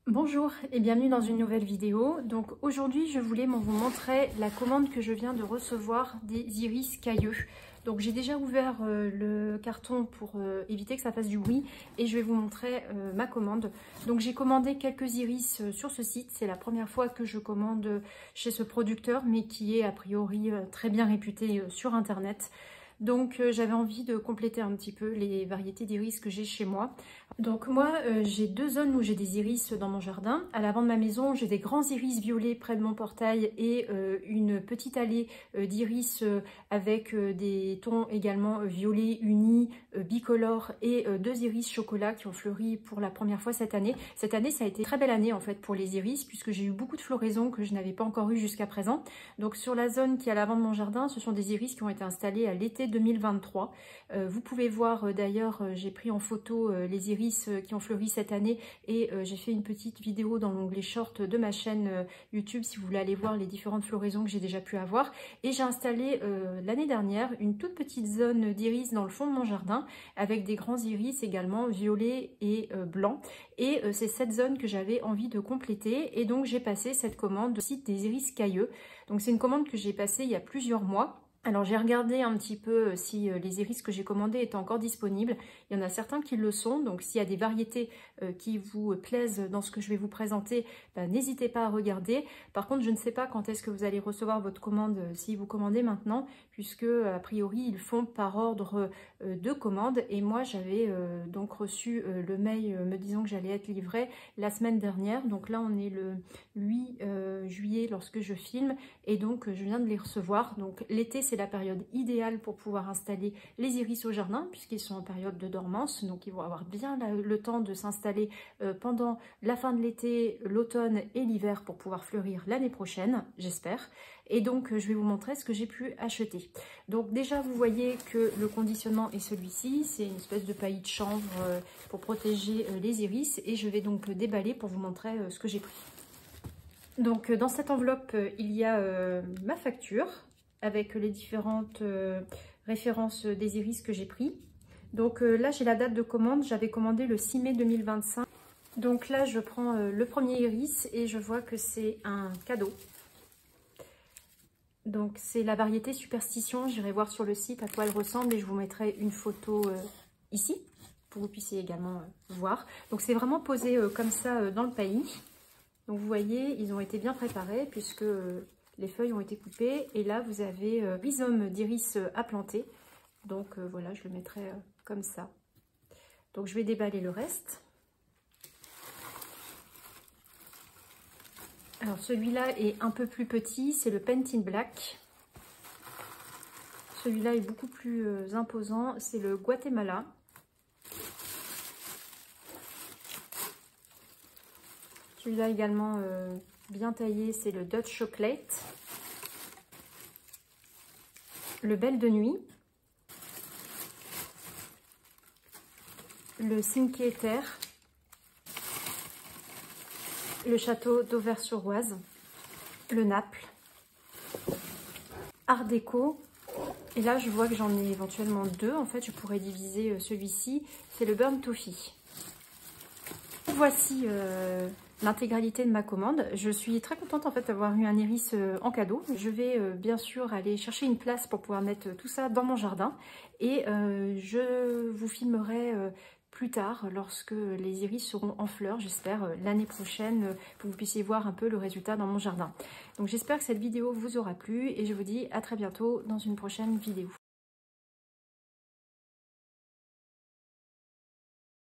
Bonjour et bienvenue dans une nouvelle vidéo. Donc aujourd'hui je voulais vous montrer la commande que je viens de recevoir des iris cailleux. Donc j'ai déjà ouvert le carton pour éviter que ça fasse du bruit et je vais vous montrer ma commande. Donc j'ai commandé quelques iris sur ce site. C'est la première fois que je commande chez ce producteur mais qui est a priori très bien réputé sur internet. Donc j'avais envie de compléter un petit peu les variétés d'iris que j'ai chez moi. Donc moi j'ai deux zones où j'ai des iris dans mon jardin. À l'avant de ma maison j'ai des grands iris violets près de mon portail et une petite allée d'iris avec des tons également violets unis, bicolores et deux iris chocolat qui ont fleuri pour la première fois cette année. Cette année ça a été une très belle année en fait pour les iris puisque j'ai eu beaucoup de floraisons que je n'avais pas encore eu jusqu'à présent. Donc sur la zone qui est à l'avant de mon jardin, ce sont des iris qui ont été installés à l'été 2023. Vous pouvez voir d'ailleurs, j'ai pris en photo les iris qui ont fleuri cette année et j'ai fait une petite vidéo dans l'onglet short de ma chaîne YouTube si vous voulez aller voir les différentes floraisons que j'ai déjà pu avoir. Et j'ai installé l'année dernière une toute petite zone d'iris dans le fond de mon jardin avec des grands iris également violets et blancs. Et c'est cette zone que j'avais envie de compléter et donc j'ai passé cette commande au site des iris cailleux. Donc c'est une commande que j'ai passée il y a plusieurs mois. Alors j'ai regardé un petit peu si les iris que j'ai commandés étaient encore disponibles. Il y en a certains qui le sont, donc s'il y a des variétés qui vous plaisent dans ce que je vais vous présenter, n'hésitez pas à regarder. Par contre, je ne sais pas quand est-ce que vous allez recevoir votre commande si vous commandez maintenant, puisque a priori ils font par ordre de commande. Et moi j'avais donc reçu le mail me disant que j'allais être livrée la semaine dernière. Donc là on est le 8 juillet lorsque je filme et donc je viens de les recevoir. Donc l'été c'est la période idéale pour pouvoir installer les iris au jardin puisqu'ils sont en période de dormance, donc ils vont avoir bien le temps de s'installer pendant la fin de l'été, l'automne et l'hiver pour pouvoir fleurir l'année prochaine, j'espère. Et donc je vais vous montrer ce que j'ai pu acheter. Donc déjà vous voyez que le conditionnement est celui-ci, c'est une espèce de paillis de chanvre pour protéger les iris et je vais donc le déballer pour vous montrer ce que j'ai pris. Donc dans cette enveloppe il y a ma facture avec les différentes références des iris que j'ai pris. Donc là j'ai la date de commande, j'avais commandé le 6 mai 2025. Donc là je prends le premier iris et je vois que c'est un cadeau. Donc c'est la variété Superstition, j'irai voir sur le site à quoi elle ressemble et je vous mettrai une photo ici pour que vous puissiez également voir. Donc c'est vraiment posé comme ça dans le paillis. Donc vous voyez, ils ont été bien préparés puisque les feuilles ont été coupées. Et là, vous avez rhizome d'iris à planter. Donc voilà, je le mettrai comme ça. Donc je vais déballer le reste. Alors celui-là est un peu plus petit, c'est le Paint in Black. Celui-là est beaucoup plus imposant, c'est le Guatemala. Celui-là également bien taillé, c'est le Dutch Chocolate. Le Belle de Nuit. Le Cinque Terre. Le Château d'Auvers-sur-Oise. Le Naples. Art déco. Et là, je vois que j'en ai éventuellement deux. En fait, je pourrais diviser celui-ci. C'est le Burnt Toffee. Voici l'intégralité de ma commande. Je suis très contente en fait d'avoir eu un iris en cadeau. Je vais bien sûr aller chercher une place pour pouvoir mettre tout ça dans mon jardin et je vous filmerai plus tard lorsque les iris seront en fleurs, j'espère l'année prochaine, pour que vous puissiez voir un peu le résultat dans mon jardin. Donc j'espère que cette vidéo vous aura plu et je vous dis à très bientôt dans une prochaine vidéo.